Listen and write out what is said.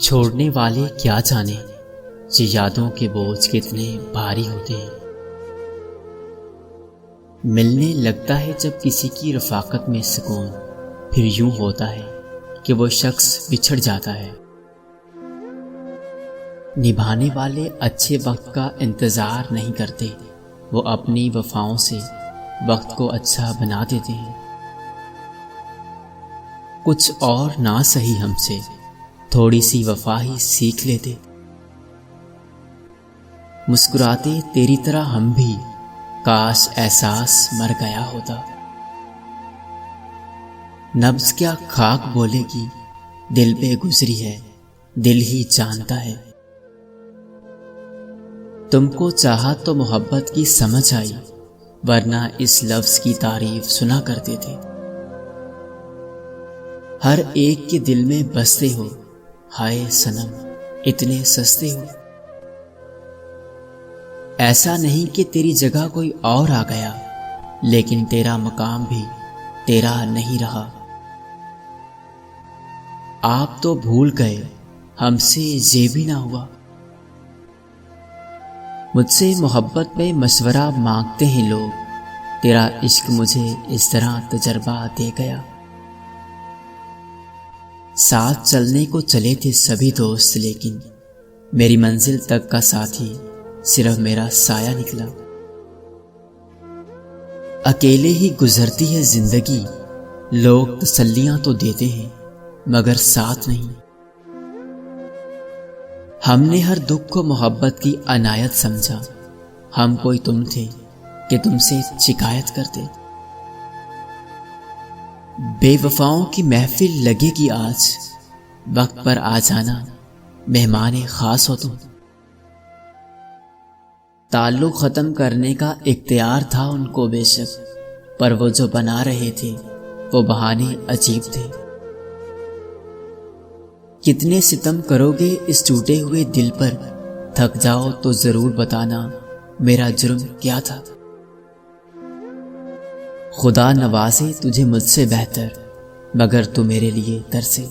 چھوڑنے والے کیا جانے یہ یادوں کے بوجھ کتنے بھاری ہوتے ہیں۔ ملنے لگتا ہے جب کسی کی رفاقت میں سکون، پھر یوں ہوتا ہے کہ وہ شخص بچھڑ جاتا ہے۔ نبھانے والے اچھے وقت کا انتظار نہیں کرتے، وہ اپنی وفاؤں سے وقت کو اچھا بنا دیتے ہیں۔ کچھ اور نہ سہی ہم سے، تھوڑی سی وفا ہی سیکھ لیتے۔ مسکراتے تیری طرح ہم بھی، کاش احساس مر گیا ہوتا۔ نبض کیا خاک بولے گی، دل پہ گزری ہے، دل ہی جانتا ہے۔ تم کو چاہا تو محبت کی سمجھ آئی، ورنہ اس لفظ کی تعریف سنا کرتے تھے۔ ہر ایک کے دل میں بستے ہو، ہائے صنم اتنے سستے ہو۔ ایسا نہیں کہ تیری جگہ کوئی اور آ گیا، لیکن تیرا مقام بھی تیرا نہیں رہا۔ آپ تو بھول گئے، ہم سے یہ بھی نہ ہوا۔ مجھ سے محبت میں مشورہ مانگتے ہیں لوگ، تیرا عشق مجھے اس طرح تجربہ دے گیا۔ ساتھ چلنے کو چلے تھے سبھی دوست، لیکن میری منزل تک کا ساتھی صرف میرا سایہ نکلا۔ اکیلے ہی گزرتی ہے زندگی، لوگ تسلیاں تو دیتے ہیں مگر ساتھ نہیں۔ ہم نے ہر دکھ کو محبت کی عنایت سمجھا، ہم کوئی تم تھے کہ تم سے شکایت کرتے۔ بے وفاؤں کی محفل لگے گی آج، وقت پر آ جانا، مہمان خاص ہو تم۔ تعلق ختم کرنے کا اختیار تھا ان کو بے شک، پر وہ جو بنا رہے تھے وہ بہانے عجیب تھے۔ کتنے ستم کرو گے اس ٹوٹے ہوئے دل پر، تھک جاؤ تو ضرور بتانا میرا جرم کیا تھا۔ خدا نوازے تجھے مجھ سے بہتر، مگر تو میرے لیے ترسے۔